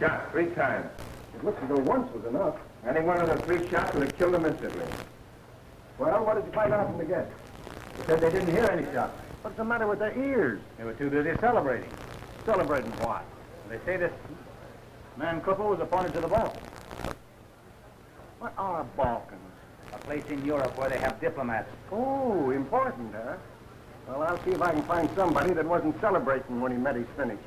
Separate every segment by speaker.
Speaker 1: shot 3 times.
Speaker 2: It looks as though once was enough.
Speaker 1: Any one of the 3 shots would have killed him instantly.
Speaker 2: Well, what did you find out from the guests?
Speaker 3: They said they didn't hear any shots.
Speaker 2: What's the matter with their ears?
Speaker 3: They were too busy celebrating.
Speaker 2: Celebrating what?
Speaker 3: They say this man Cooper was appointed to the Balkans.
Speaker 2: What are Balkans?
Speaker 3: A place in Europe where they have diplomats.
Speaker 2: Oh, important, huh? Well, I'll see if I can find somebody that wasn't celebrating when he met his finish.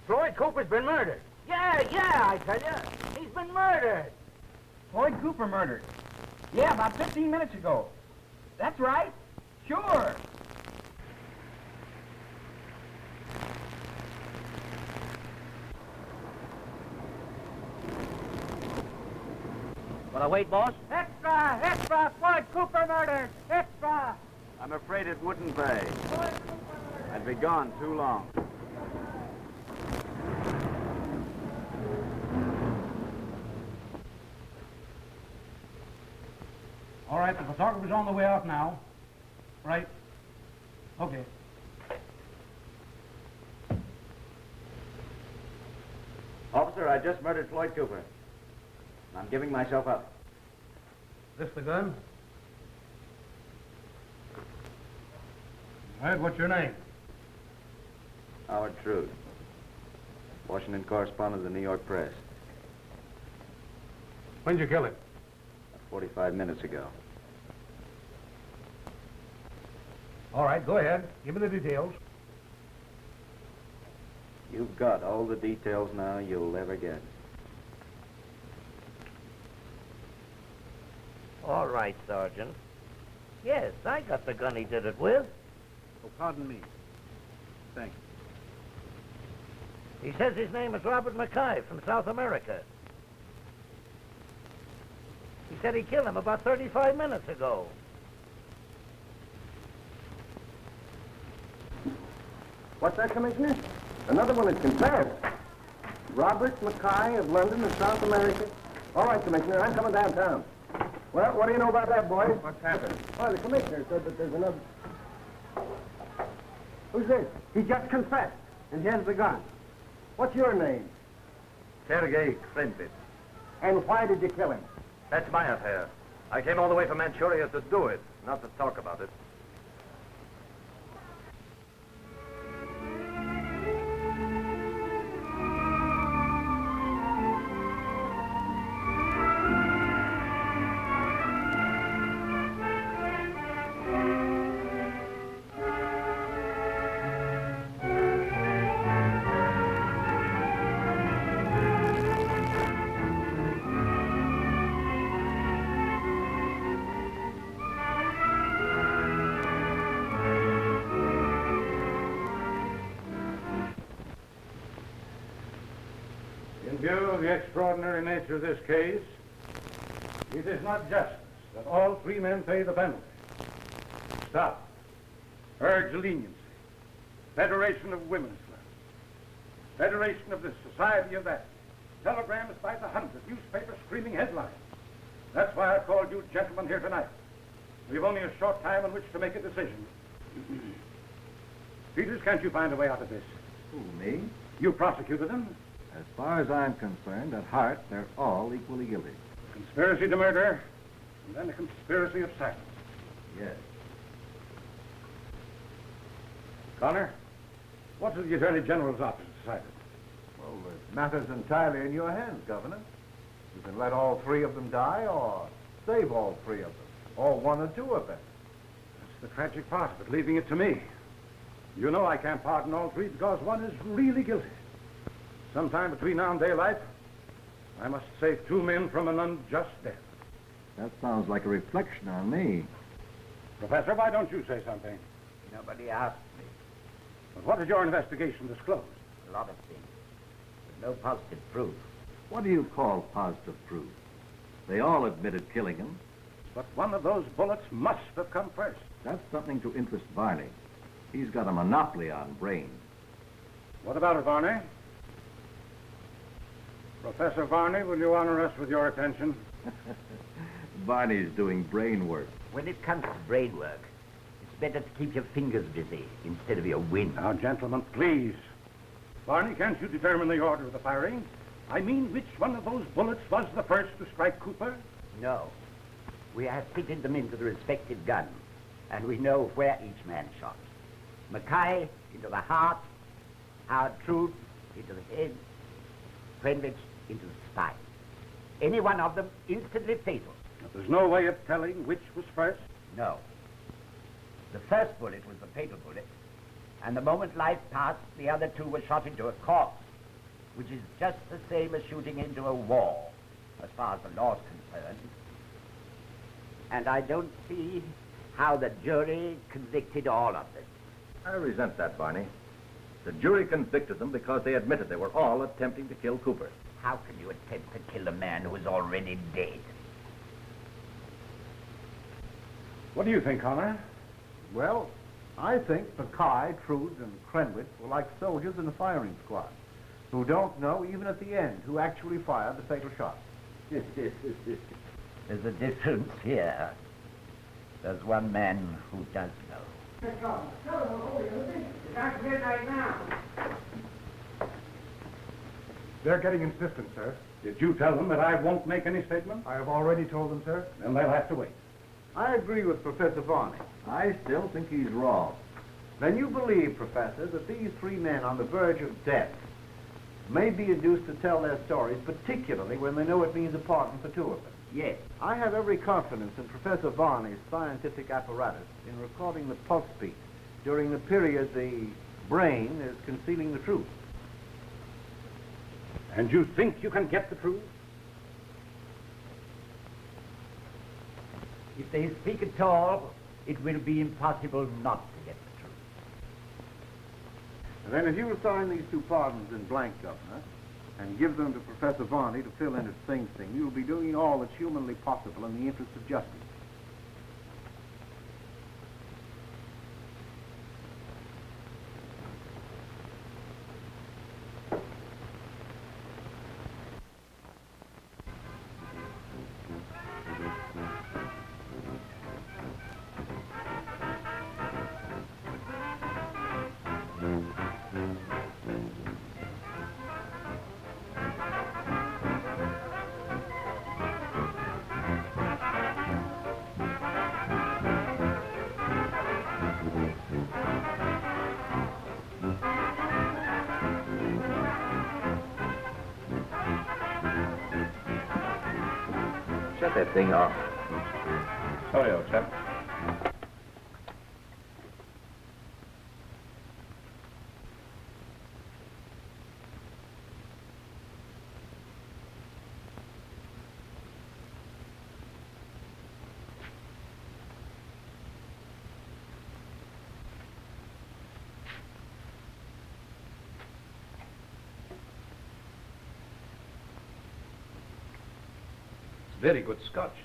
Speaker 4: Floyd Cooper's been murdered. Yeah, I tell you. He's been murdered.
Speaker 5: Floyd Cooper murdered. Yeah, about 15 minutes ago. That's right. Sure.
Speaker 4: Will I wait, boss? Extra! Extra! Floyd Cooper murdered! Extra!
Speaker 3: I'm afraid it wouldn't pay. I'd be gone too long.
Speaker 5: All right, the photographer's on the way out now. Right. Okay.
Speaker 3: Officer, I just murdered Floyd Cooper. I'm giving myself up.
Speaker 5: This the gun? All right, what's your name?
Speaker 3: Howard Trude, Washington correspondent of the New York Press.
Speaker 5: When'd you kill him?
Speaker 3: 45 minutes ago.
Speaker 5: All right, go ahead. Give me the details.
Speaker 3: You've got all the details now you'll ever get.
Speaker 4: All right, Sergeant. Yes, I got the gun he did it with.
Speaker 3: Oh, pardon me. Thanks.
Speaker 4: He says his name is Robert Mackay from South America. He said he killed him about 35 minutes ago.
Speaker 2: What's that, Commissioner? Another one is confessed. Robert Mackay of London of South America. All right, Commissioner, I'm coming downtown. Well, what do you know about that, boys?
Speaker 1: What's happened?
Speaker 2: Well, the Commissioner said that there's another... Who's this? He just confessed, and here's the gun. What's your name?
Speaker 3: Sergei Krempin.
Speaker 2: And why did you kill him?
Speaker 3: That's my affair. I came all the way from Manchuria to do it, not to talk about it.
Speaker 5: In view of the extraordinary nature of this case, it is not justice that all 3 men pay the penalty. Stop. Urge leniency. Federation of Women's Clubs. Federation of the Society of that. Telegrams by the hundred. Newspapers screaming headlines. That's why I called you gentlemen here tonight. We've only a short time in which to make a decision. Peters, can't you find a way out of this?
Speaker 6: Who, me?
Speaker 5: You prosecuted them.
Speaker 6: As far as I'm concerned, at heart, they're all equally guilty.
Speaker 5: Conspiracy to murder, and then a conspiracy of silence.
Speaker 6: Yes.
Speaker 5: Connor, what has the Attorney General's office decided?
Speaker 2: Well, the matter's entirely in your hands, Governor. You can let all 3 of them die, or save all 3 of them. Or 1 or 2 of them.
Speaker 5: That's the tragic part of it, leaving it to me. You know I can't pardon all 3 because 1 is really guilty. Sometime between now and daylight, I must save 2 men from an unjust death.
Speaker 6: That sounds like a reflection on me.
Speaker 5: Professor, why don't you say something?
Speaker 3: Nobody asked me.
Speaker 5: But what did your investigation disclose?
Speaker 3: A lot of things. But no positive proof.
Speaker 6: What do you call positive proof? They all admitted killing him.
Speaker 5: But one of those bullets must have come first.
Speaker 6: That's something to interest Varney. He's got a monopoly on brains.
Speaker 5: What about it, Varney? Professor Varney, will you honor us with your attention?
Speaker 6: Varney's doing brain work.
Speaker 3: When it comes to brain work, it's
Speaker 7: better to keep your fingers busy instead of your wind.
Speaker 5: Now, gentlemen, please. Barney, can't you determine the order of the firing? I mean, which one of those bullets was the first to strike Cooper?
Speaker 7: No. We have fitted them into the respective guns, and we know where each man shot. Mackay into the heart, Howard Trude into the head, Crenwich into the spine. Any one of them instantly fatal.
Speaker 5: There's no way of telling which was first.
Speaker 7: No. The first bullet was the fatal bullet, and the moment life passed, the other two were shot into a corpse, which is just the same as shooting into a wall, as far as the law's concerned. And I don't see how the jury convicted all of them.
Speaker 6: I resent that, Barney. The jury convicted them because they admitted they were all attempting to kill Cooper.
Speaker 7: How can you attempt to kill a man who is already dead?
Speaker 5: What do you think, Connor?
Speaker 2: Well, I think Mackay, Trude, and Crenwich were like soldiers in a firing squad who don't know, even at the end, who actually fired the fatal shot.
Speaker 7: There's a difference here. There's one man who does know.
Speaker 2: They're getting insistent, sir.
Speaker 5: Did you tell them that I won't make any statement?
Speaker 2: I have already told them, sir.
Speaker 5: Then they'll have to wait.
Speaker 2: I agree with Professor Varney.
Speaker 6: I still think he's wrong.
Speaker 2: Then you believe, Professor, that these three men on the verge of death may be induced to tell their stories, particularly when they know it means a pardon for two of them?
Speaker 7: Yes.
Speaker 2: I have every confidence in Professor Varney's scientific apparatus in recording the pulse beat during the period the brain is concealing the truth.
Speaker 5: And you think you can get the truth?
Speaker 7: If they speak at all, it will be impossible not to get the truth.
Speaker 2: And then if you will sign these two pardons in blank, Governor, and give them to Professor Varney to fill in at Sing Sing, you'll be doing all that's humanly possible in the interest of justice.
Speaker 6: Shut that thing off.
Speaker 3: Sorry, old chap.
Speaker 5: Very good scotch.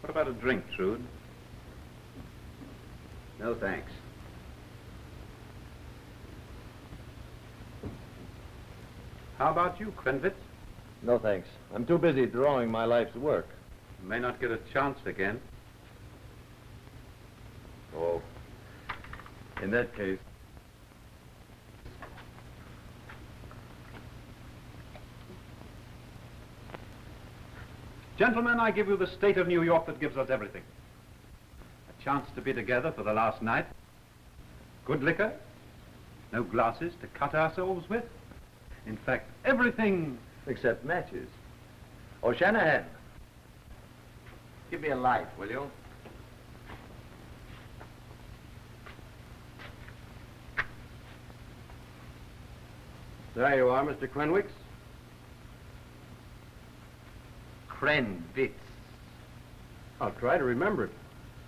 Speaker 3: What about a drink, Trude?
Speaker 7: No, thanks.
Speaker 3: How about you, Crenwitz?
Speaker 8: No, thanks. I'm too busy drawing my life's work.
Speaker 3: You may not get a chance again.
Speaker 8: Oh, in that case...
Speaker 3: Gentlemen, I give you the state of New York that gives us everything. A chance to be together for the last night. Good liquor. No glasses to cut ourselves with. In fact, everything...
Speaker 8: Except matches. O'Shanahan, give me a light, will you? There you are, Mr. Crenwicks. Crenwitz. I'll try to remember it.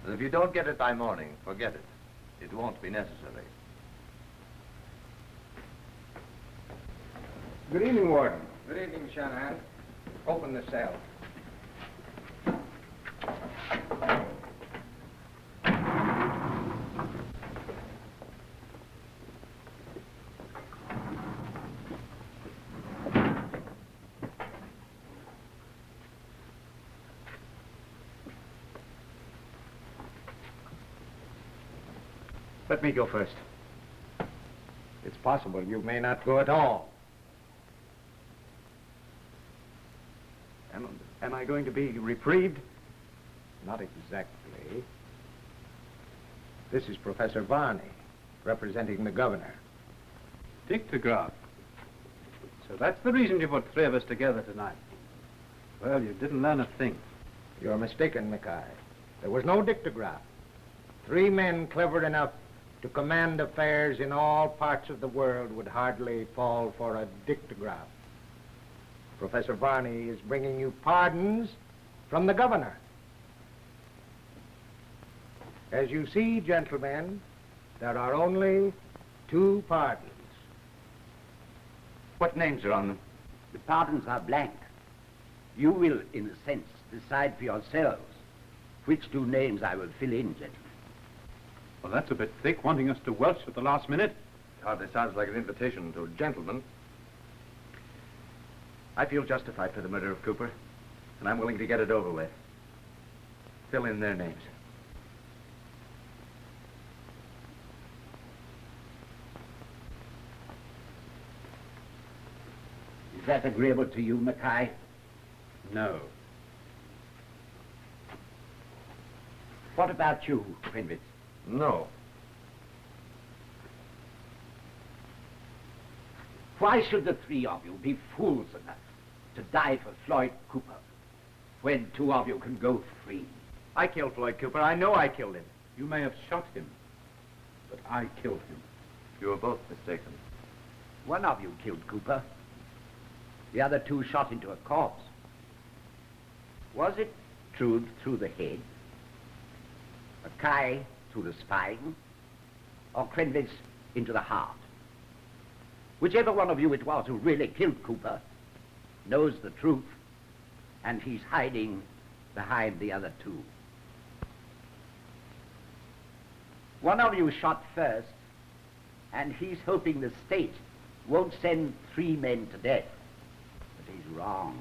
Speaker 8: And if you don't get it by morning, forget it. It won't be necessary.
Speaker 1: Good evening, Warden.
Speaker 9: Good evening, Shanahan. Open the cell. Let me go first. It's possible you may not go at all. Am I going to be reprieved? Not exactly. This is Professor Varney, representing the governor.
Speaker 3: Dictograph. So that's the reason you put three of us together tonight. Well, you didn't learn a thing.
Speaker 9: You're mistaken, Mackay. There was no dictograph. 3 men clever enough to command affairs in all parts of the world would hardly fall for a dictograph. Professor Varney is bringing you pardons from the governor. As you see, gentlemen, there are only 2 pardons.
Speaker 8: What names are on them?
Speaker 7: The pardons are blank. You will, in a sense, decide for yourselves which 2 names I will fill in, gentlemen.
Speaker 3: Well, that's a bit thick, wanting us to welch at the last minute.
Speaker 8: Hardly sounds like an invitation to a gentleman. I feel justified for the murder of Cooper, and I'm willing to get it over with. Fill in their names.
Speaker 7: Is that agreeable to you, Mackay?
Speaker 3: No.
Speaker 7: What about you, Quinvitz?
Speaker 8: No.
Speaker 7: Why should the 3 of you be fools enough to die for Floyd Cooper when 2 of you can go free?
Speaker 9: I killed Floyd Cooper. I know I killed him.
Speaker 3: You may have shot him, but I killed him.
Speaker 8: You were both mistaken.
Speaker 7: 1 of you killed Cooper. The other 2 shot into a corpse. Was it Trude through the head, Mackay through the spine, or Quinvitz into the heart? Whichever one of you it was who really killed Cooper knows the truth, and he's hiding behind the other 2. One of you shot first, and he's hoping the state won't send 3 men to death. But he's wrong.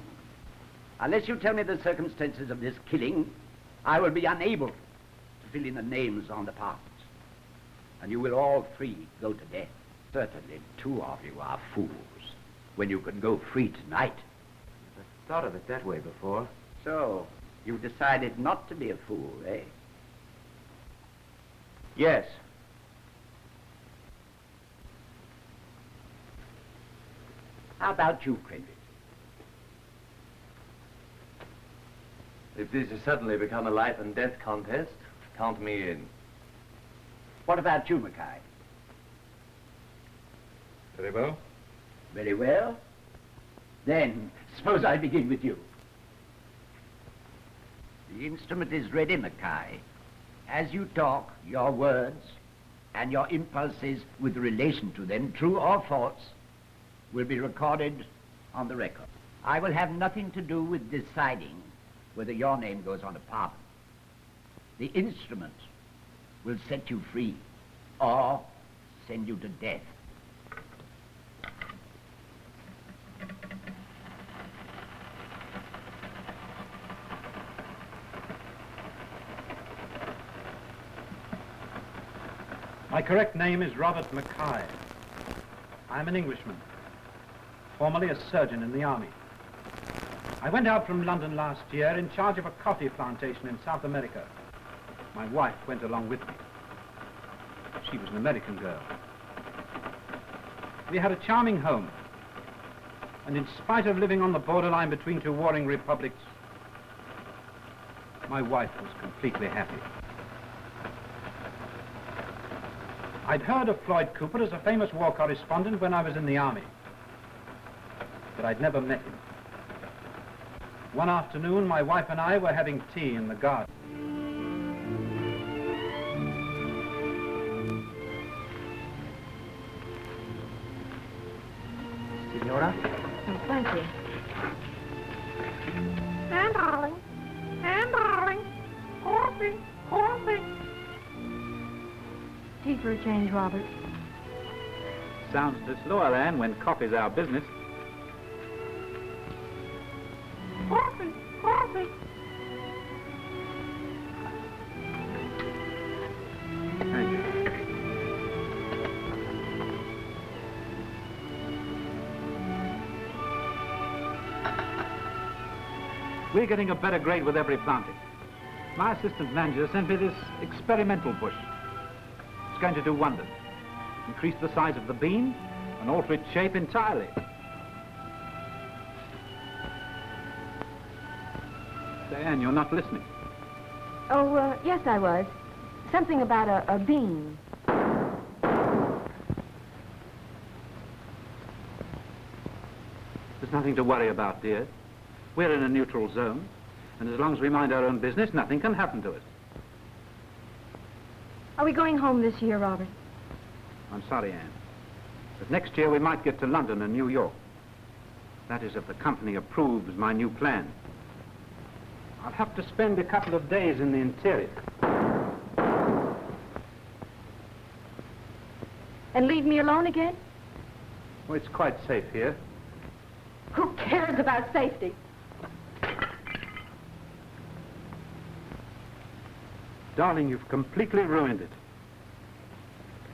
Speaker 7: Unless you tell me the circumstances of this killing, I will be unable to fill in the names on the pardons. And you will all 3 go to death. Certainly 2 of you are fools when you can go free tonight.
Speaker 8: I thought of it that way before.
Speaker 7: So, you decided not to be a fool, eh?
Speaker 9: Yes.
Speaker 7: How about you, Quinvitz?
Speaker 8: If this has suddenly become a life and death contest, count me in.
Speaker 7: What about you, Mackay?
Speaker 3: Very well.
Speaker 7: Very well. Then, suppose I begin with you. The instrument is ready, Mackay. As you talk, your words and your impulses with relation to them, true or false, will be recorded on the record. I will have nothing to do with deciding whether your name goes on a pardon. The instrument will set you free or send you to death.
Speaker 3: My correct name is Robert Mackay. I'm an Englishman, formerly a surgeon in the army. I went out from London last year in charge of a coffee plantation in South America. My wife went along with me. She was an American girl. We had a charming home, and in spite of living on the borderline between 2 warring republics, my wife was completely happy. I'd heard of Floyd Cooper as a famous war correspondent when I was in the army, but I'd never met him. One afternoon, my wife and I were having tea in the garden.
Speaker 9: Senora?
Speaker 10: Oh, thank you. And darling, coffee. Tea for a change, Robert.
Speaker 3: Sounds disloyal, Anne, when coffee's our business.
Speaker 10: Coffee.
Speaker 3: Thank you. We're getting a better grade with every planting. My assistant manager sent me this experimental bush. It's going to do wonders. Increase the size of the bean and alter its shape entirely. Diane, you're not listening.
Speaker 10: Oh, yes, I was. Something about a bean.
Speaker 3: There's nothing to worry about, dear. We're in a neutral zone, and as long as we mind our own business, nothing can happen to us.
Speaker 10: Are we going home this year, Robert?
Speaker 3: I'm sorry, Anne. But next year we might get to London and New York. That is, if the company approves my new plan. I'll have to spend a couple of days in the interior.
Speaker 10: And leave me alone again?
Speaker 3: Oh, it's quite safe here.
Speaker 10: Who cares about safety?
Speaker 3: Darling, you've completely ruined it.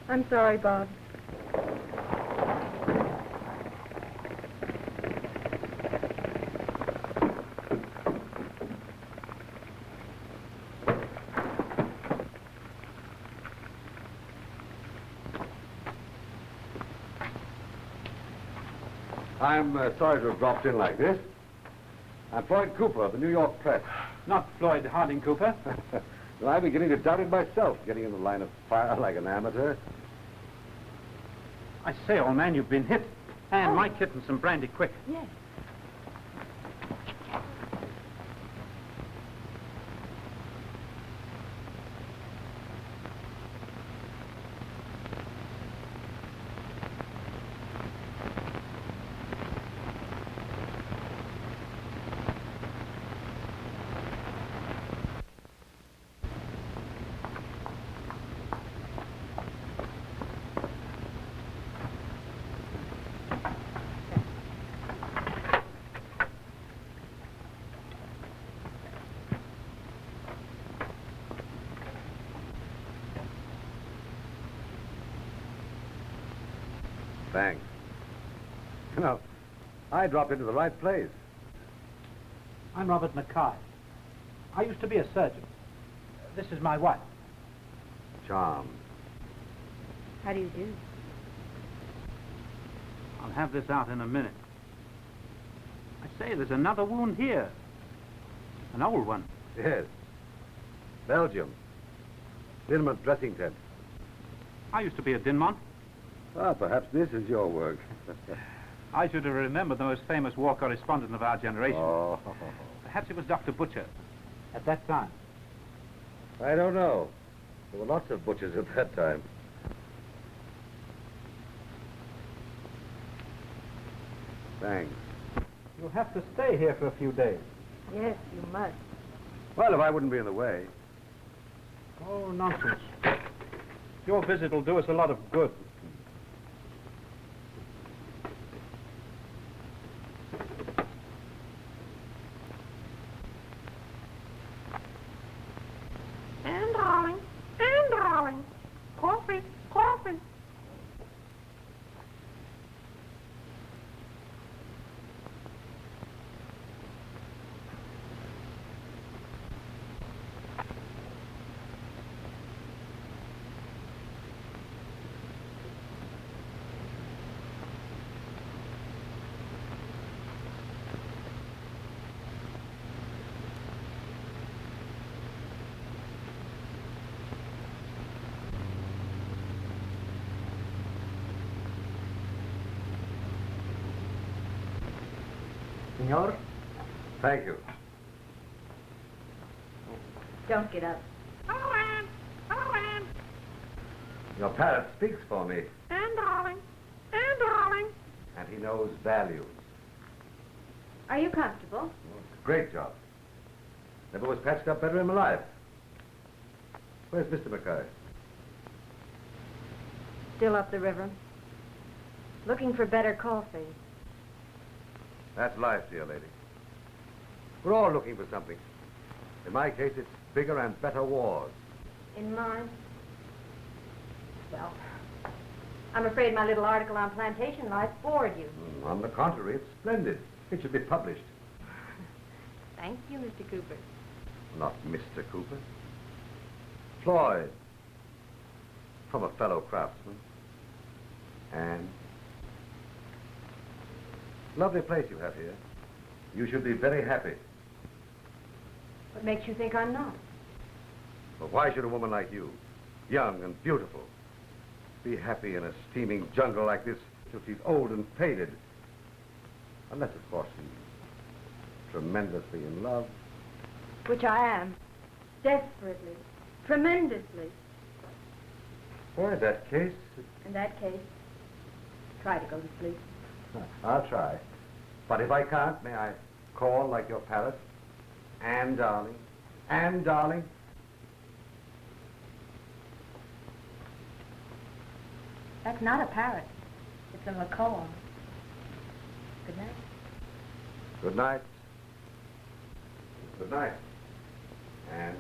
Speaker 10: I'm sorry, Bob.
Speaker 2: I'm sorry to have dropped in like this. I'm Floyd Cooper of the New York Press.
Speaker 3: Not Floyd Harding Cooper.
Speaker 2: Well, I'm beginning to doubt it myself, getting in the line of fire like an amateur.
Speaker 3: I say, old man, you've been hit. And my kitten some brandy, quick.
Speaker 10: Yes.
Speaker 2: Thanks. You know, I dropped into the right place.
Speaker 3: I'm Robert Mackay. I used to be a surgeon. This is my wife.
Speaker 2: Charmed.
Speaker 10: How do you do?
Speaker 3: I'll have this out in a minute. I say, there's another wound here. An old one.
Speaker 2: Yes. Belgium. Dinmont dressing tent.
Speaker 3: I used to be a Dinmont.
Speaker 2: Ah, perhaps this is your work.
Speaker 3: I should have remembered the most famous war correspondent of our generation.
Speaker 2: Oh.
Speaker 3: Perhaps it was Dr. Butcher at that time.
Speaker 2: I don't know. There were lots of butchers at that time. Thanks.
Speaker 3: You'll have to stay here for a few days.
Speaker 10: Yes, you must.
Speaker 2: Well, if I wouldn't be in the way.
Speaker 3: Oh, nonsense. Your visit will do us a lot of good.
Speaker 10: And darling, coffee.
Speaker 2: Senor? Thank you.
Speaker 10: Don't get up.
Speaker 2: Your parrot speaks for me,
Speaker 10: And darling.
Speaker 2: and he knows values.
Speaker 10: Are you comfortable?
Speaker 2: Well, it's a great job. Never was patched up better in my life. Where's Mr. Mackay?
Speaker 10: Still up the river. Looking for better coffee.
Speaker 2: That's life, dear lady. We're all looking for something. In my case, it's bigger and better wars.
Speaker 10: In mine? Well, I'm afraid my little article on plantation life bored you.
Speaker 2: On the contrary, it's splendid. It should be published.
Speaker 10: Thank you, Mr. Cooper.
Speaker 6: Not Mr. Cooper. Floyd. From a fellow craftsman. And lovely place you have here. You should be very happy.
Speaker 10: What makes you think I'm not?
Speaker 6: But why should a woman like you, young and beautiful, be happy in a steaming jungle like this till she's old and faded? Unless, of course, she's tremendously in love.
Speaker 10: Which I am. Desperately. Tremendously.
Speaker 6: Well, in that case...
Speaker 10: In that case, try to go to sleep.
Speaker 6: I'll try. But if I can't, may I call like your parrot? Anne, darling. Anne, darling.
Speaker 10: That's not a parrot. It's a macaw. Good night.
Speaker 6: Good night. Good night. Anne.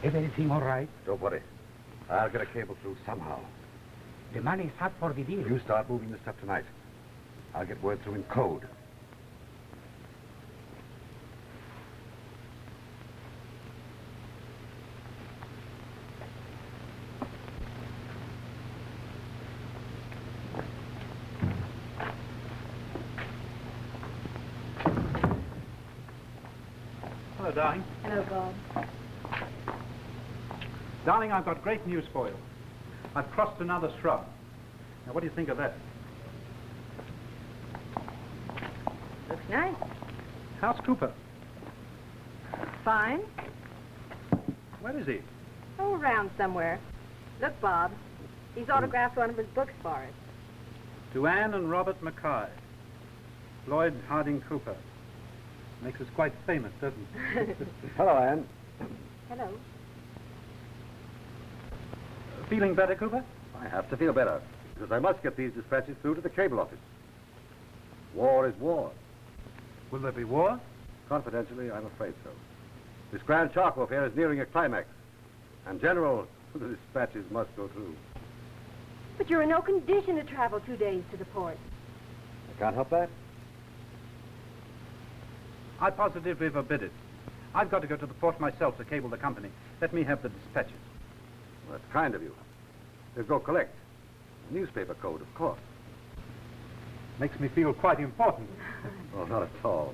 Speaker 5: Everything all right?
Speaker 6: Don't worry. I'll get a cable through somehow.
Speaker 5: The money's hot for the deal.
Speaker 6: You start moving the stuff tonight. I'll get word through in code.
Speaker 3: Hello, darling.
Speaker 10: Hello, Bob.
Speaker 3: Darling, I've got great news for you. I've crossed another shrub. Now, what do you think of that?
Speaker 10: Looks nice.
Speaker 3: How's Cooper?
Speaker 10: Fine.
Speaker 3: Where is he?
Speaker 10: Oh, around somewhere. Look, Bob. He's autographed one of his books for us.
Speaker 3: To Anne and Robert Mackay. Lloyd Harding Cooper. Makes us quite famous, doesn't it?
Speaker 6: Hello, Anne.
Speaker 10: Hello.
Speaker 3: Feeling better, Cooper?
Speaker 6: I have to feel better, because I must get these dispatches through to the cable office. War is war.
Speaker 3: Will there be war?
Speaker 6: Confidentially, I'm afraid so. This Grand Charco affair is nearing a climax. And, General, the dispatches must go through.
Speaker 10: But you're in no condition to travel 2 days to the port.
Speaker 6: I can't help that.
Speaker 3: I positively forbid it. I've got to go to the port myself to cable the company. Let me have the dispatches.
Speaker 6: Well, that's kind of you. There's no collect. Newspaper code, of course.
Speaker 3: Makes me feel quite important.
Speaker 6: Oh, not at all.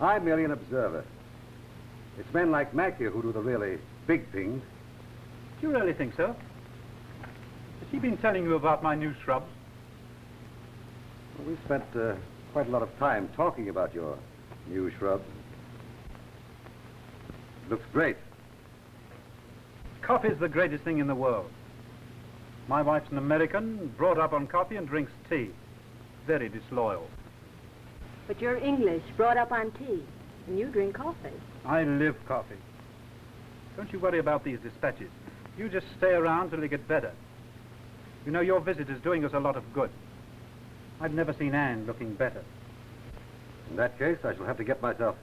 Speaker 6: I'm merely an observer. It's men like Mac here who do the really big things.
Speaker 3: Do you really think so? Has he been telling you about my new shrubs?
Speaker 6: Well, we spent quite a lot of time talking about your new shrubs. Looks great.
Speaker 3: Coffee's the greatest thing in the world. My wife's an American, brought up on coffee and drinks tea. Very disloyal.
Speaker 10: But you're English, brought up on tea, and you drink coffee.
Speaker 3: I live coffee. Don't you worry about these dispatches. You just stay around till you get better. You know, your visit is doing us a lot of good. I've never seen Anne looking better.
Speaker 6: In that case, I shall have to get myself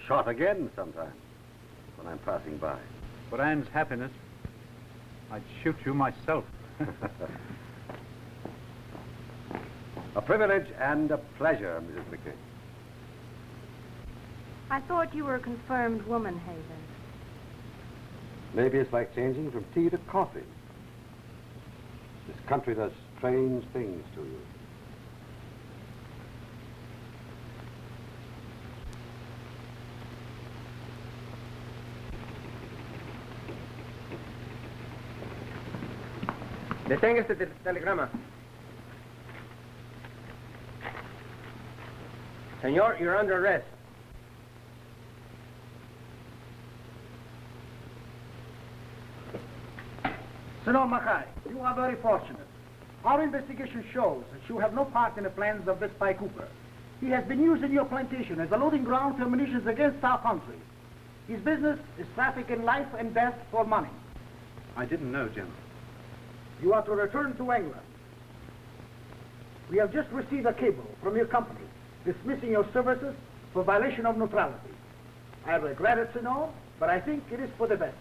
Speaker 6: shot again sometime when I'm passing by.
Speaker 3: For Anne's happiness, I'd shoot you myself.
Speaker 6: A privilege and a pleasure, Mrs. McKay.
Speaker 10: I thought you were a confirmed woman, Haven.
Speaker 6: Maybe it's like changing from tea to coffee. This country does strange things to you.
Speaker 2: Detenga este telegrama. Senor, you're under arrest.
Speaker 11: Senor Mackay, you are very fortunate. Our investigation shows that you have no part in the plans of this Spy Cooper. He has been using your plantation as a loading ground for munitions against our country. His business is trafficking life and death for money.
Speaker 3: I didn't know, General.
Speaker 11: You are to return to England. We have just received a cable from your company dismissing your services for violation of neutrality. I regret it, Senor, but I think it is for the best.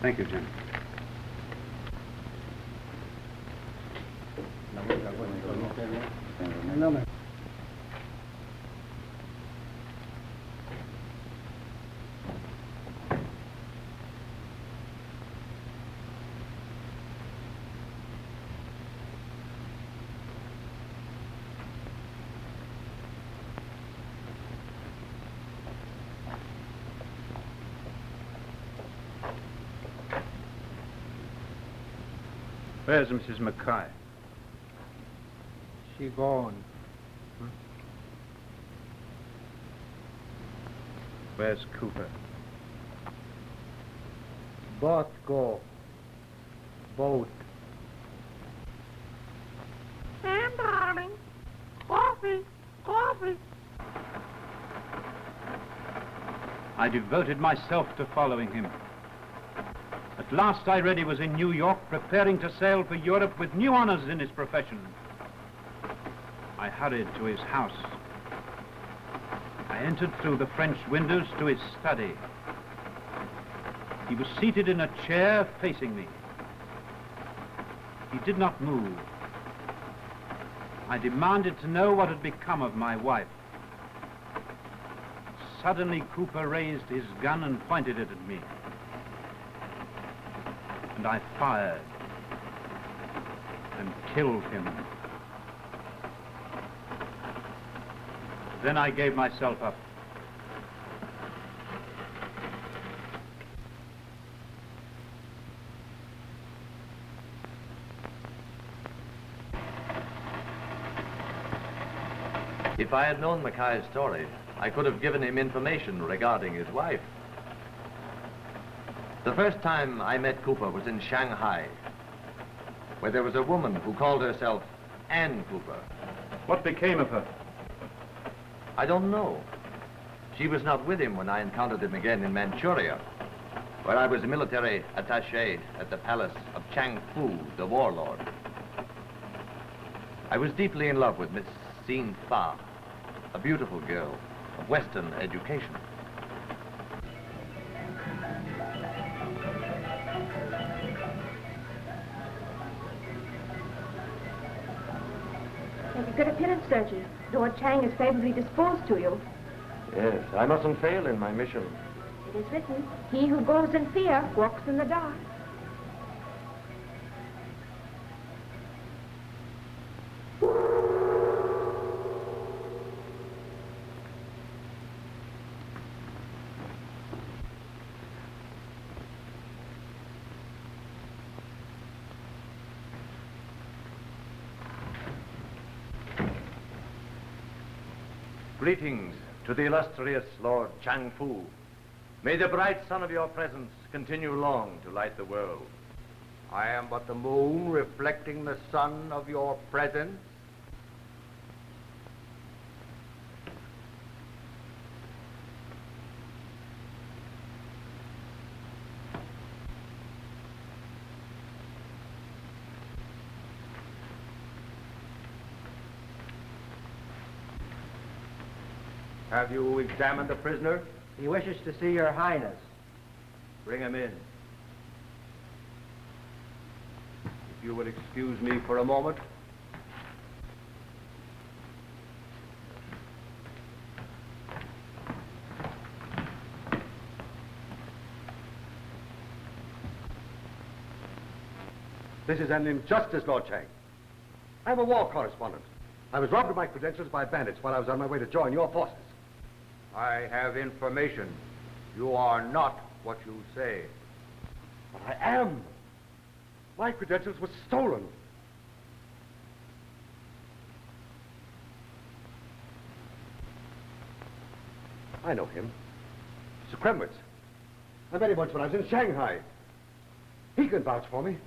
Speaker 3: Thank you, Jim. Where's Mrs. Mackay?
Speaker 9: She gone.
Speaker 3: Where's Cooper?
Speaker 9: Both go. Both.
Speaker 11: Sam, darling. Coffee. Coffee.
Speaker 3: I devoted myself to following him. At last I read he was in New York, preparing to sail for Europe with new honors in his profession. I hurried to his house. I entered through the French windows to his study. He was seated in a chair facing me. He did not move. I demanded to know what had become of my wife. Suddenly, Cooper raised his gun and pointed it at me. And I fired and killed him. Then I gave myself up.
Speaker 8: If I had known Mackay's story, I could have given him information regarding his wife. The first time I met Cooper was in Shanghai, where there was a woman who called herself Ann Cooper.
Speaker 3: What became of her?
Speaker 8: I don't know. She was not with him when I encountered him again in Manchuria, where I was a military attaché at the palace of Chang Fu, the warlord. I was deeply in love with Miss Xin Fa, a beautiful girl of Western education.
Speaker 10: Make a good appearance, don't you? Lord Chang is favorably disposed to you.
Speaker 8: Yes, I mustn't fail in my mission.
Speaker 10: It is written, he who goes in fear walks in the dark.
Speaker 8: Greetings to the illustrious Lord Chang Fu. May the bright sun of your presence continue long to light the world.
Speaker 6: I am but the moon reflecting the sun of your presence. Have you examined the prisoner?
Speaker 7: He wishes to see your highness.
Speaker 6: Bring him in. If you would excuse me for a moment. This is an injustice, Lord Chang. I am a war correspondent. I was robbed of my credentials by bandits while I was on my way to join your forces. I have information. You are not what you say. But I am. My credentials were stolen. I know him. Mr. Kremwitz. I met him once when I was in Shanghai. He can vouch for me.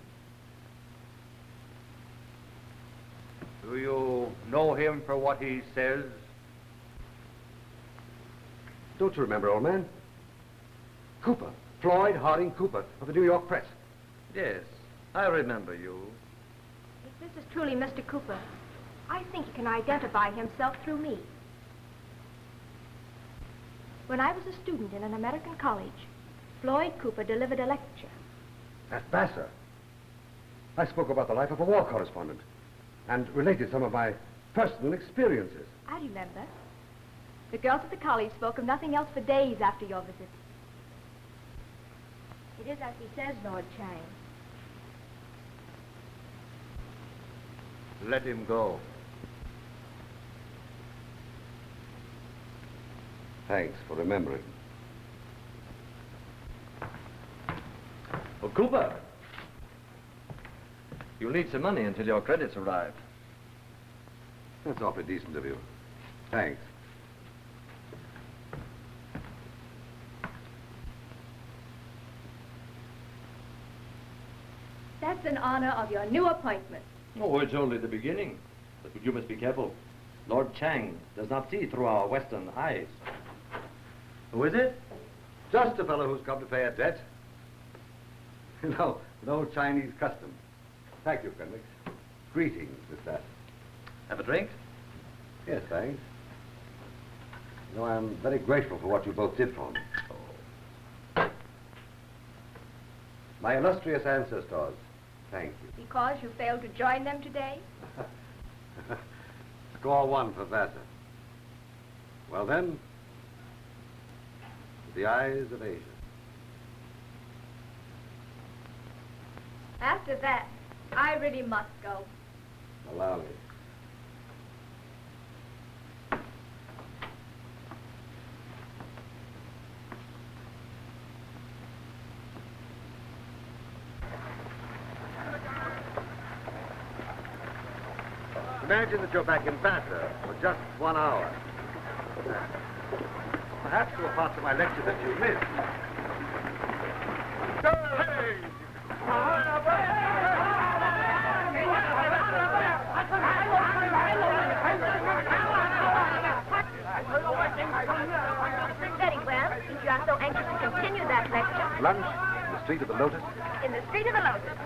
Speaker 6: Do you know him for what he says? Don't you remember, old man? Cooper. Floyd Harding Cooper of the New York Press.
Speaker 8: Yes, I remember you.
Speaker 10: If this is truly Mr. Cooper, I think he can identify himself through me. When I was a student in an American college, Floyd Cooper delivered a lecture.
Speaker 6: At Vassar. I spoke about the life of a war correspondent and related some of my personal experiences.
Speaker 10: I remember. The girls at the college spoke of nothing else for days after your visit. It is as he says, Lord Chang.
Speaker 6: Let him go. Thanks for remembering.
Speaker 8: Oh, Cooper! You'll need some money until your credits arrive.
Speaker 6: That's awfully decent of you. Thanks.
Speaker 10: That's in honor of your new appointment.
Speaker 8: Oh, it's only the beginning. But you must be careful. Lord Chang does not see through our Western eyes. Who is it?
Speaker 6: Just a fellow who's come to pay a debt. You know, an old Chinese custom. Thank you, Fenwick. Greetings, Miss Vassar.
Speaker 8: Have a drink?
Speaker 6: Yes, thanks. You know, I'm very grateful for what you both did for me. Oh. My illustrious ancestors, thank you.
Speaker 10: Because you failed to join them today?
Speaker 6: Score one for Vassar. Well then, the eyes of Asia.
Speaker 10: After that, I really must go.
Speaker 6: Allow me. Imagine that you're back in Vassar for just 1 hour. Perhaps there were parts of my lecture that you missed.
Speaker 10: Very well, since you are so anxious to continue that lecture.
Speaker 6: Lunch in the Street of the Lotus.
Speaker 10: In the Street of the Lotus.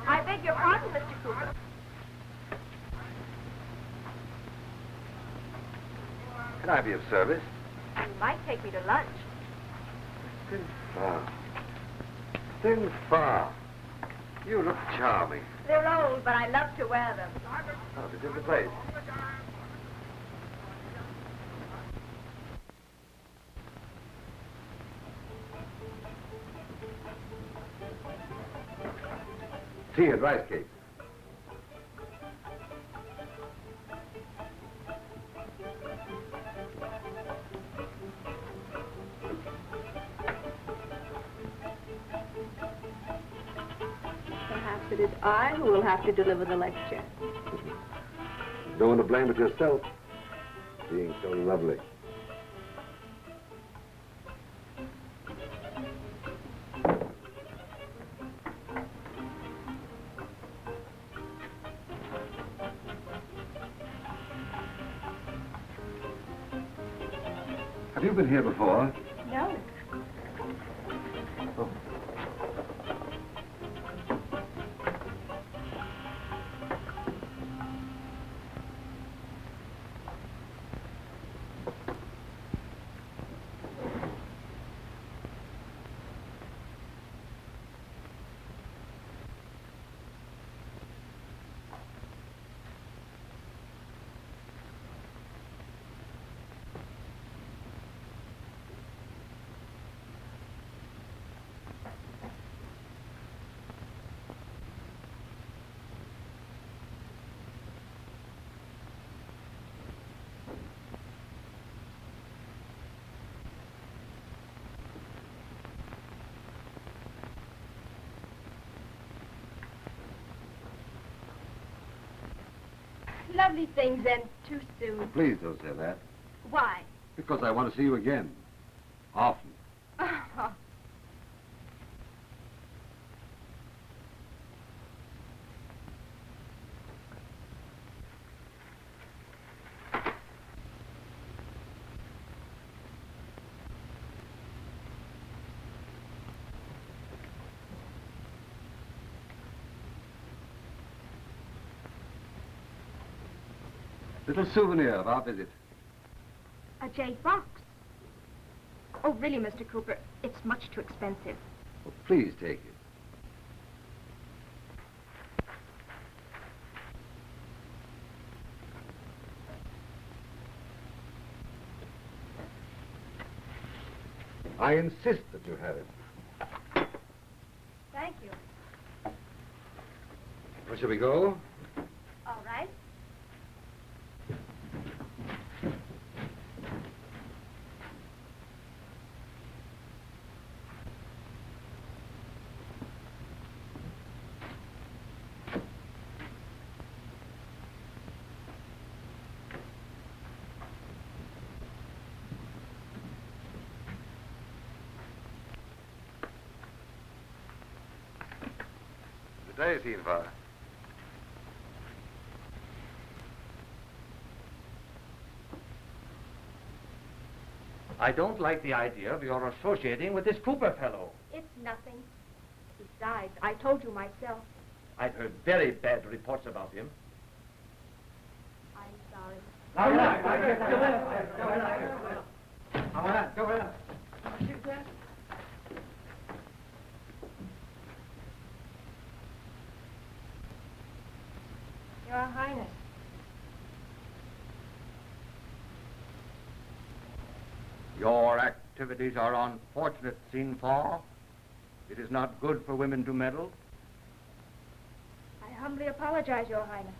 Speaker 10: I beg your pardon, Mr. Cooper.
Speaker 6: Can I be of service?
Speaker 10: You might take me to lunch.
Speaker 6: Thin far. Thin far. You look charming.
Speaker 10: They're old, but I love to wear them.
Speaker 6: Oh, this is the place. Tea and rice cake.
Speaker 10: Perhaps it is I who will have to deliver the lecture.
Speaker 6: No one to blame but yourself, being so lovely. Have you been here before?
Speaker 10: No.
Speaker 6: Oh.
Speaker 10: Lovely things end too soon.
Speaker 6: Please don't say that.
Speaker 10: Why?
Speaker 6: Because I want to see you again. Often.
Speaker 10: Oh.
Speaker 6: Little souvenir of our visit.
Speaker 10: A jade box. Oh, really, Mr. Cooper, it's much too expensive.
Speaker 6: Well, please take it. I insist that you have it.
Speaker 10: Thank you.
Speaker 6: Where shall we go?
Speaker 10: All right.
Speaker 6: Good day, Silva.
Speaker 4: I don't like the idea of your associating with this Cooper fellow.
Speaker 10: It's nothing. Besides, I told you myself.
Speaker 4: I've heard very bad reports about him.
Speaker 10: I'm sorry. Your Highness.
Speaker 4: Your activities are unfortunate, Sinfa. It is not good for women to meddle.
Speaker 10: I humbly apologize, Your Highness.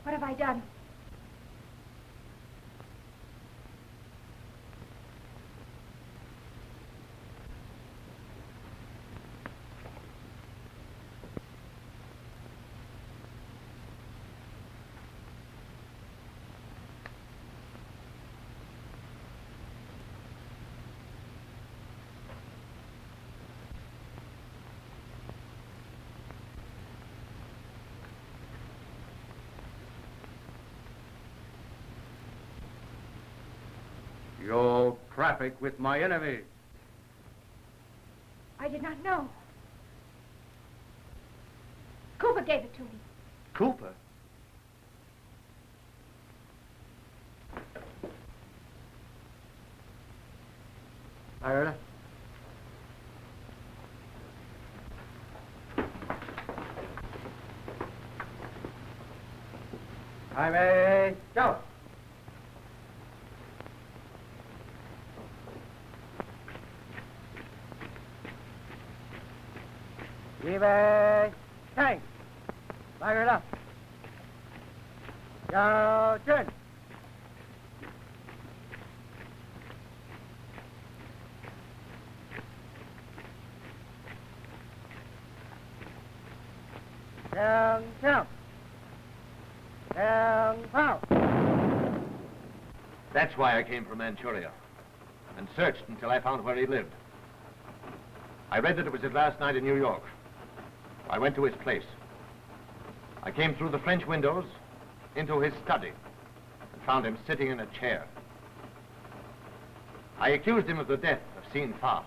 Speaker 10: What have I done?
Speaker 4: You traffic with my enemy.
Speaker 10: I did not know. Cooper gave it to me.
Speaker 4: Cooper?
Speaker 2: Ira? I may go. Vive tank. Fire it up. Go, turn. Down, count. Down, pound.
Speaker 8: That's why I came from Manchuria and searched until I found where he lived. I read that it was his last night in New York. I went to his place. I came through the French windows into his study and found him sitting in a chair. I accused him of the death of Sin Fa.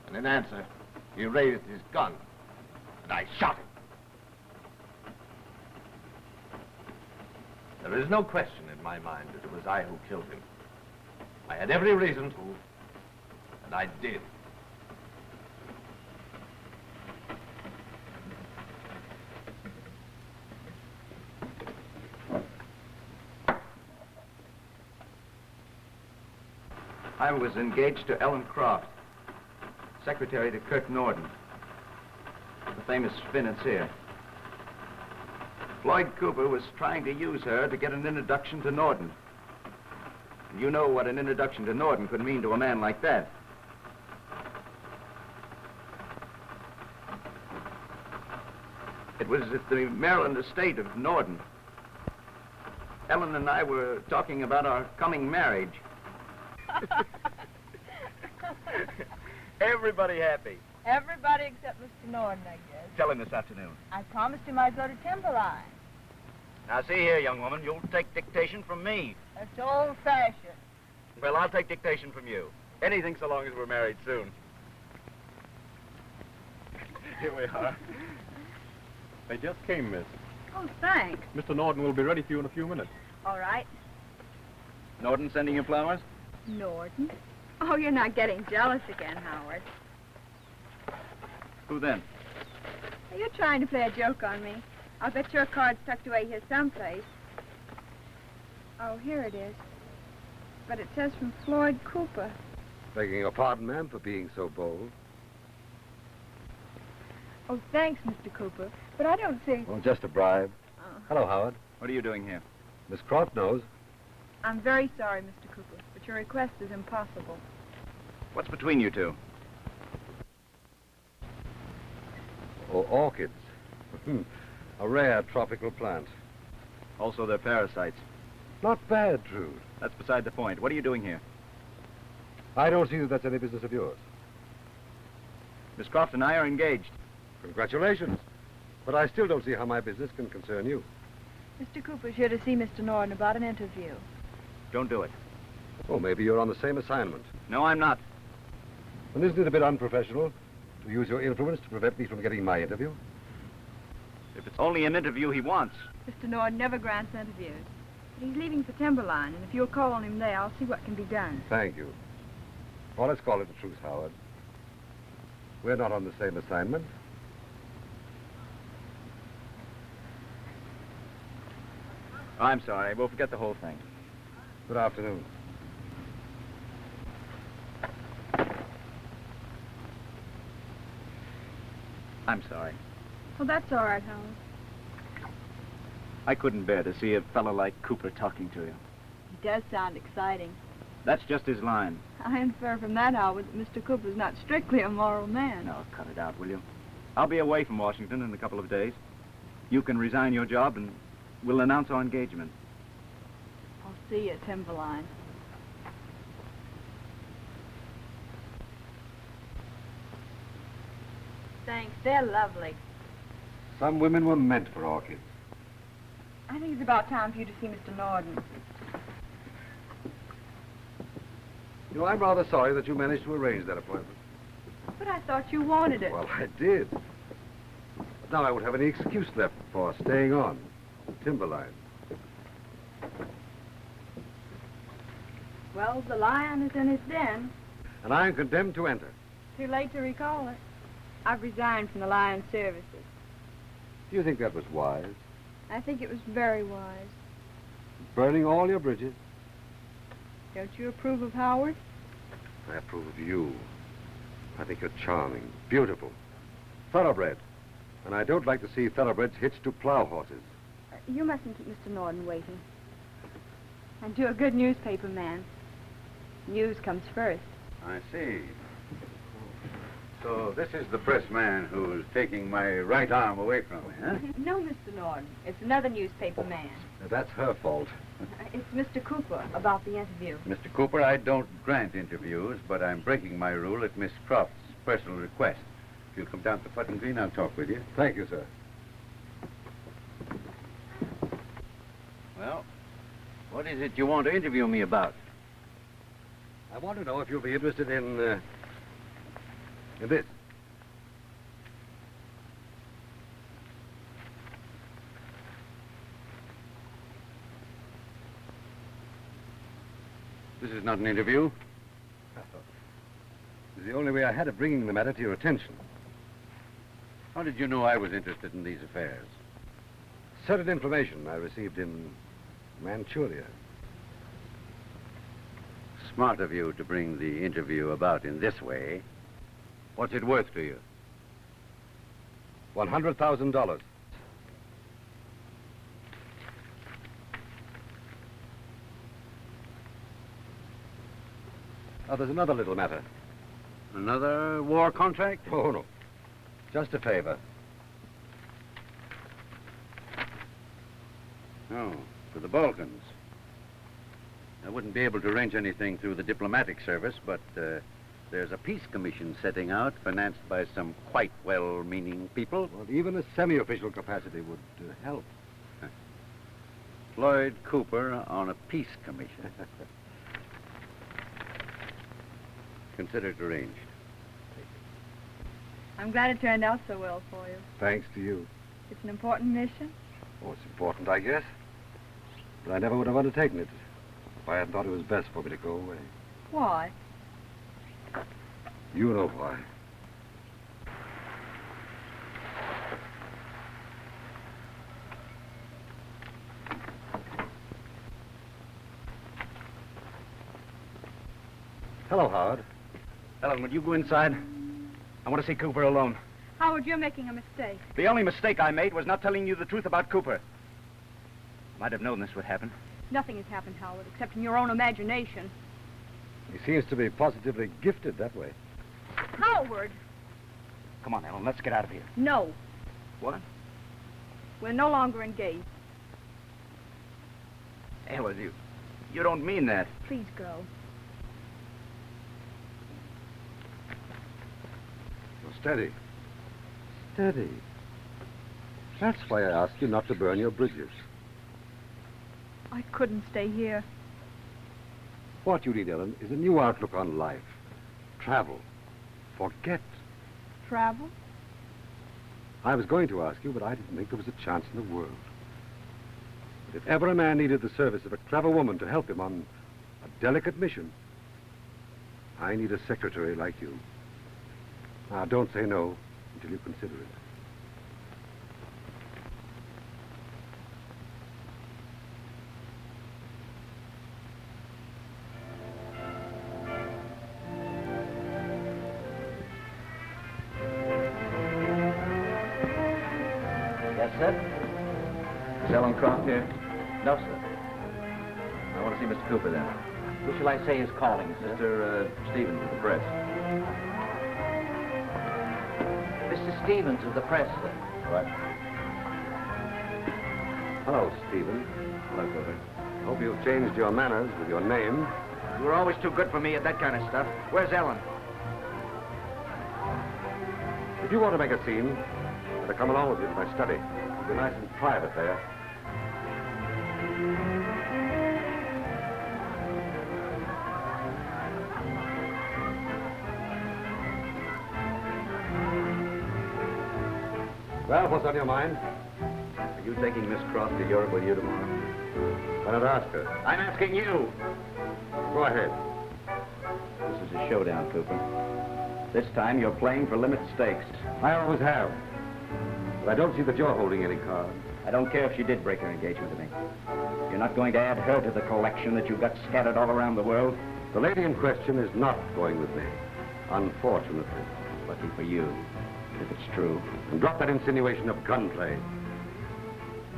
Speaker 8: And in answer, he raised his gun and I shot him. There is no question in my mind that it was I who killed him. I had every reason to, and I did.
Speaker 12: I was engaged to Ellen Croft, secretary to Kirk Norden, the famous financier. Floyd Cooper was trying to use her to get an introduction to Norden. And you know what an introduction to Norden could mean to a man like that. It was at the Maryland estate of Norden. Ellen and I were talking about our coming marriage.
Speaker 13: Everybody happy.
Speaker 14: Everybody except Mr. Norden, I guess.
Speaker 13: Tell him this afternoon.
Speaker 14: I promised him I'd go to Timberline.
Speaker 13: Now, see here, young woman, you'll take dictation from me.
Speaker 14: That's old-fashioned.
Speaker 13: Well, I'll take dictation from you. Anything so long as we're married soon.
Speaker 15: Here we are. They just came, miss.
Speaker 14: Oh, thanks.
Speaker 15: Mr. Norden will be ready for you in a few minutes.
Speaker 14: All right.
Speaker 13: Norden sending you flowers?
Speaker 14: Norden? Oh, you're not getting jealous again, Howard.
Speaker 13: Who then?
Speaker 14: You're trying to play a joke on me. I'll bet your card's tucked away here someplace. Oh, here it is. But it says from Floyd Cooper.
Speaker 6: Begging your pardon, ma'am, for being so bold.
Speaker 14: Oh, thanks, Mr. Cooper. But I don't think...
Speaker 6: Well, just a bribe.
Speaker 14: Oh.
Speaker 6: Hello, Howard.
Speaker 13: What are you doing here?
Speaker 6: Miss Croft knows.
Speaker 14: I'm very sorry, Mr. Cooper, but your request is impossible.
Speaker 13: What's between you two?
Speaker 6: Oh, orchids. A rare tropical plant.
Speaker 13: Also, they're parasites.
Speaker 6: Not bad, Trude.
Speaker 13: That's beside the point. What are you doing here?
Speaker 6: I don't see that that's any business of yours.
Speaker 13: Miss Croft and I are engaged.
Speaker 6: Congratulations. But I still don't see how my business can concern you.
Speaker 14: Mr. Cooper's here to see Mr. Norden about an interview.
Speaker 13: Don't do it.
Speaker 6: Oh, maybe you're on the same assignment.
Speaker 13: No, I'm not.
Speaker 6: And isn't it a bit unprofessional to use your influence to prevent me from getting my interview?
Speaker 13: If it's only an interview he wants.
Speaker 14: Mr. Norden never grants interviews. But he's leaving for Timberline, and if you'll call on him there, I'll see what can be done.
Speaker 6: Thank you. Well, let's call it a truce, Howard. We're not on the same assignment.
Speaker 13: I'm sorry. We'll forget the whole thing.
Speaker 6: Good afternoon.
Speaker 13: I'm sorry.
Speaker 14: Well, that's all right, Howard.
Speaker 13: I couldn't bear to see a fellow like Cooper talking to you.
Speaker 14: He does sound exciting.
Speaker 13: That's just his line.
Speaker 14: I infer from that, Howard, that Mr. Cooper's not strictly a moral man.
Speaker 13: No, cut it out, will you? I'll be away from Washington in a couple of days. You can resign your job and we'll announce our engagement.
Speaker 14: I'll see you at Timberline. Thanks. They're lovely.
Speaker 6: Some women were meant for orchids.
Speaker 14: I think it's about time for you to see Mr. Norden.
Speaker 6: You know, I'm rather sorry that you managed to arrange that appointment.
Speaker 14: But I thought you wanted it.
Speaker 6: Well, I did. But now I won't have any excuse left for staying on. Timberline.
Speaker 14: Well, the lion is in his den.
Speaker 6: And I'm condemned to enter.
Speaker 14: Too late to recall it. I've resigned from the Lion's services.
Speaker 6: Do you think that was wise?
Speaker 14: I think it was very wise.
Speaker 6: Burning all your bridges?
Speaker 14: Don't you approve of Howard?
Speaker 6: I approve of you. I think you're charming, beautiful, thoroughbred. And I don't like to see thoroughbreds hitched to plow horses.
Speaker 14: You mustn't keep Mr. Norden waiting. And you're a good newspaper man. News comes first.
Speaker 5: I see. So this is the press man who's taking my right arm away from me, huh?
Speaker 14: No, Mr. Norden. It's another newspaper man.
Speaker 6: Now, that's her fault.
Speaker 14: It's Mr. Cooper about the interview.
Speaker 5: Mr. Cooper, I don't grant interviews, but I'm breaking my rule at Miss Croft's personal request. If you'll come down to Putnam Green, I'll talk with you.
Speaker 6: Thank you, sir.
Speaker 5: Well, what is it you want to interview me about?
Speaker 6: I want to know if you'll be interested in this.
Speaker 5: This is not an interview.
Speaker 6: It's the only way I had of bringing the matter to your attention.
Speaker 5: How did you know I was interested in these affairs?
Speaker 6: Certain information I received in Manchuria.
Speaker 5: Smart of you to bring the interview about in this way. What's it worth to you?
Speaker 6: $100,000. Now, there's another little matter.
Speaker 5: Another war contract?
Speaker 6: Oh, no. Just a favor. No, to the Balkans. I wouldn't be able to arrange anything through the diplomatic service, but there's a peace commission setting out, financed by some quite well-meaning people.
Speaker 16: Well, even a semi-official capacity would help.
Speaker 6: Floyd Cooper on a peace commission. Consider it arranged.
Speaker 14: I'm glad it turned out so well for you.
Speaker 16: Thanks to you.
Speaker 14: It's an important mission.
Speaker 16: Oh, it's important, I guess. But I never would have undertaken it if I had thought it was best for me to go away.
Speaker 14: Why?
Speaker 16: You know why. Hello, Howard.
Speaker 13: Ellen, would you go inside? I want to see Cooper alone.
Speaker 14: Howard, you're making a mistake.
Speaker 13: The only mistake I made was not telling you the truth about Cooper. I might have known this would happen.
Speaker 14: Nothing has happened, Howard, except in your own imagination.
Speaker 16: He seems to be positively gifted that way.
Speaker 14: Howard!
Speaker 13: Come on, Ellen, let's get out of here.
Speaker 14: No.
Speaker 13: What?
Speaker 14: We're no longer engaged.
Speaker 13: Ellen, you don't mean that.
Speaker 14: Please go.
Speaker 16: Well, steady. Steady. That's why I asked you not to burn your bridges.
Speaker 14: I couldn't stay here.
Speaker 16: What you need, Ellen, is a new outlook on life. Travel. Forget.
Speaker 14: Travel?
Speaker 16: I was going to ask you, but I didn't think there was a chance in the world. But if ever a man needed the service of a clever woman to help him on a delicate mission, I need a secretary like you. Now, don't say no until you consider it.
Speaker 12: Yes, sir? Is Ellen Croft here? No, sir. I want to see Mr. Cooper, then. Who shall I say is calling, sir? Mr. Stevens of the press. Mr. Stevens of the press, sir.
Speaker 6: Right. Hello, Stephen.
Speaker 12: Hello, Cooper.
Speaker 16: Hope you've changed your manners with your name.
Speaker 7: You were always too good for me at that kind of stuff. Where's Ellen?
Speaker 16: If you want to make a scene, better come along with you to my study. It'll be nice and private there. Well, what's on your mind?
Speaker 12: Are you taking Miss Croft to Europe with you tomorrow?
Speaker 16: Why not ask her?
Speaker 7: I'm asking you.
Speaker 16: Go ahead.
Speaker 12: This is a showdown, Cooper. This time you're playing for limit stakes.
Speaker 16: I always have. But I don't see that you're holding any cards.
Speaker 12: I don't care if she did break her engagement to me. You're not going to add her to the collection that you've got scattered all around the world.
Speaker 16: The lady in question is not going with me. Unfortunately.
Speaker 12: Lucky for you, if it's true.
Speaker 16: And drop that insinuation of gunplay.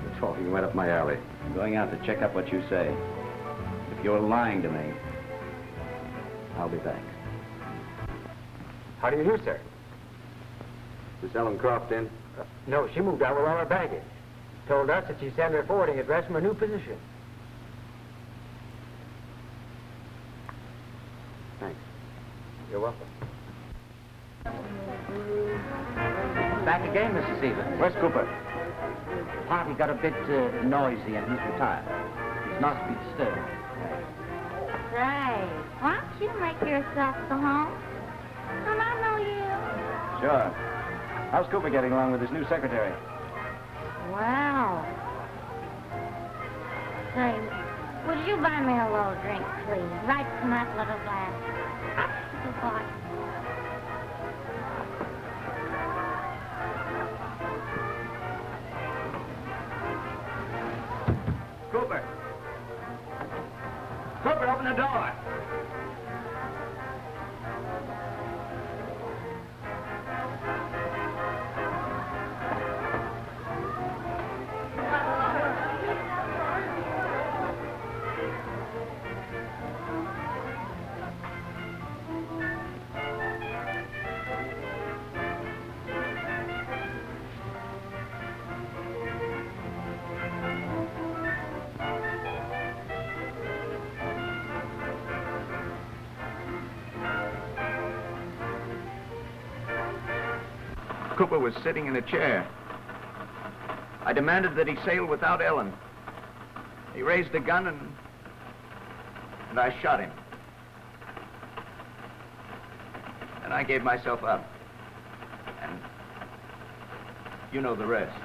Speaker 16: You're talking right up my alley.
Speaker 12: I'm going out to check up what you say. If you're lying to me, I'll be back.
Speaker 2: How do you do, sir?
Speaker 16: Is Ellen Croft in?
Speaker 2: No, she moved out with all her baggage. Told us that she sent her forwarding address from her new position.
Speaker 16: Thanks.
Speaker 2: You're welcome.
Speaker 7: Back again, Mrs. Stevens. Where's Cooper? The party got a bit noisy and he's retired. He's not to be disturbed.
Speaker 17: Say, why don't you make yourself at home? Don't I know you?
Speaker 12: Sure. How's Cooper getting along with his new secretary?
Speaker 17: Wow. Say, would you buy me a little drink, please? Right from that little glass. Goodbye.
Speaker 7: Cooper! Cooper, open the door!
Speaker 12: Cooper was sitting in a chair. I demanded that he sail without Ellen. He raised a gun and I shot him. And I gave myself up. And you know the rest.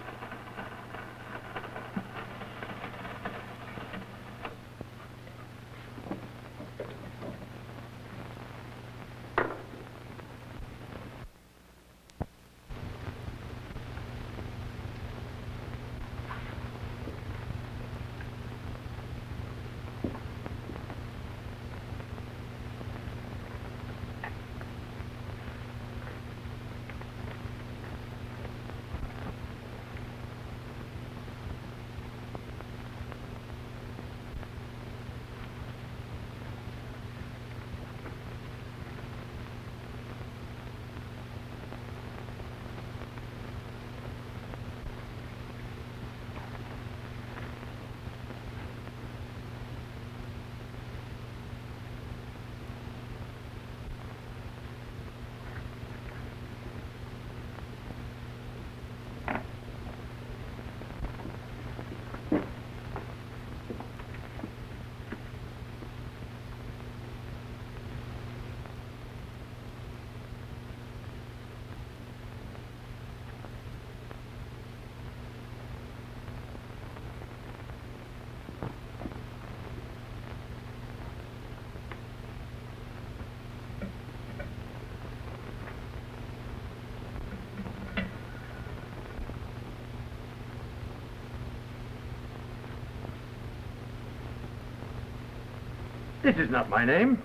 Speaker 7: This is not my name.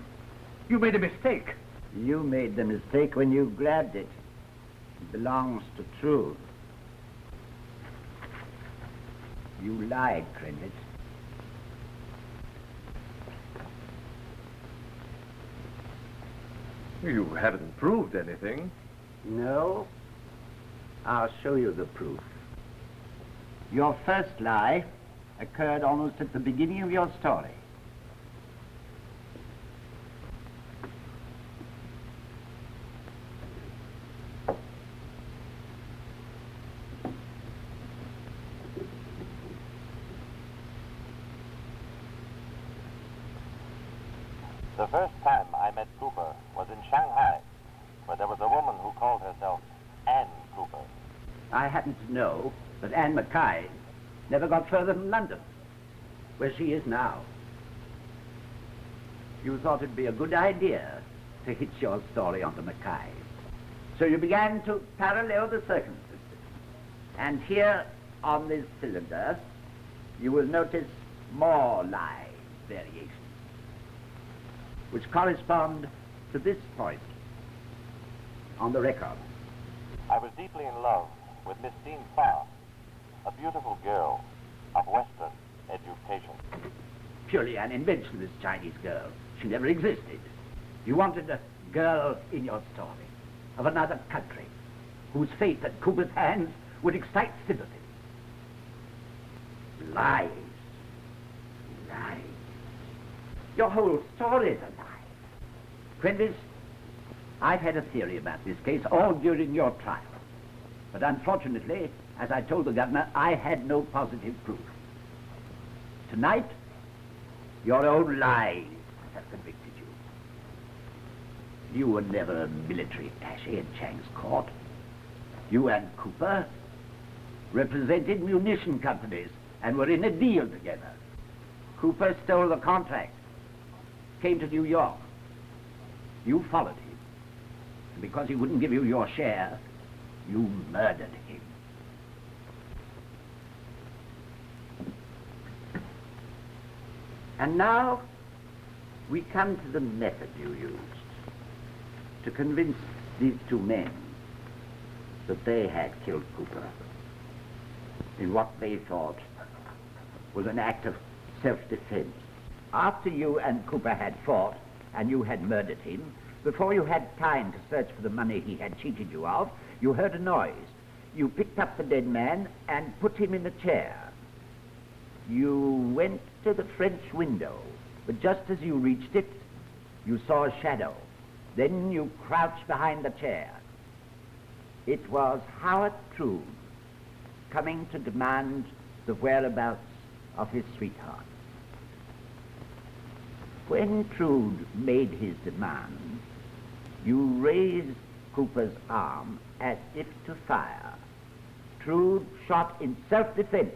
Speaker 7: You made a mistake. You made the mistake when you grabbed it. It belongs to truth. You lied, Crendis.
Speaker 1: You haven't proved anything.
Speaker 7: No. I'll show you the proof. Your first lie occurred almost at the beginning of your story.
Speaker 8: The first time I met Cooper was in Shanghai, where there was a woman who called herself Anne Cooper.
Speaker 7: I happen to know that Anne Mackay never got further than London, where she is now. You thought it'd be a good idea to hitch your story onto Mackay. So you began to parallel the circumstances. And here on this cylinder, you will notice more lie variations, which correspond to this point on the record.
Speaker 8: I was deeply in love with Miss Dean Farr, a beautiful girl of Western education.
Speaker 7: Purely an invention, this Chinese girl. She never existed. You wanted a girl in your story of another country whose fate at Cooper's hands would excite sympathy. Lies. Lies. Your whole story is a lie. Crendis, I've had a theory about this case all during your trial. But unfortunately, as I told the governor, I had no positive proof. Tonight, your own lies have convicted you. You were never a military attaché in Chang's court. You and Cooper represented munition companies and were in a deal together. Cooper stole the contract, came to New York. You followed him. And because he wouldn't give you your share, you murdered him. And now, we come to the method you used to convince these two men that they had killed Cooper in what they thought was an act of self-defense. After you and Cooper had fought and you had murdered him, before you had time to search for the money he had cheated you of, you heard a noise. You picked up the dead man and put him in a chair. You went to the French window, but just as you reached it, you saw a shadow. Then you crouched behind the chair. It was Howard Trude coming to demand the whereabouts of his sweetheart. When Trude made his demand, you raised Cooper's arm as if to fire. Trude shot in self-defense,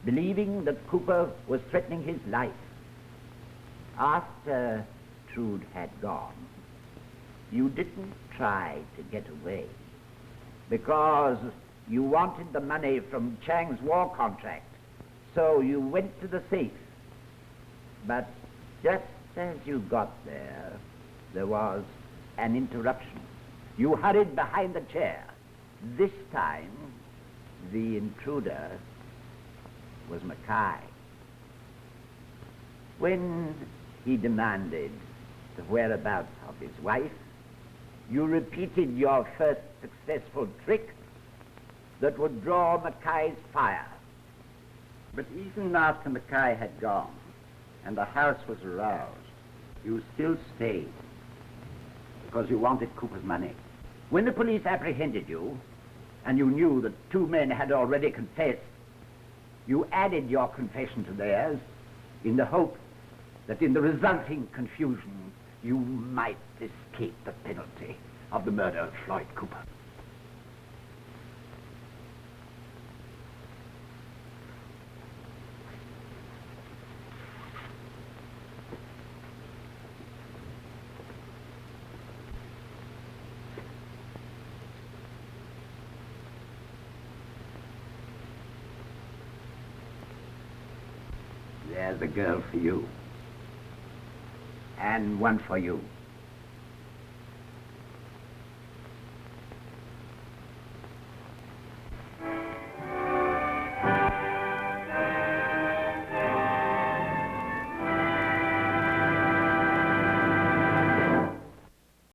Speaker 7: believing that Cooper was threatening his life. After Trude had gone, you didn't try to get away because you wanted the money from Chang's war contract. So you went to the safe. But just as you got there, there was an interruption. You hurried behind the chair. This time, the intruder was Mackay. When he demanded the whereabouts of his wife, you repeated your first successful trick that would draw Mackay's fire. But even after Mackay had gone and the house was aroused, you still stayed because you wanted Cooper's money. When the police apprehended you and you knew that two men had already confessed, you added your confession to theirs in the hope that in the resulting confusion you might escape the penalty of the murder of Floyd Cooper. There's a girl for you. And one for you.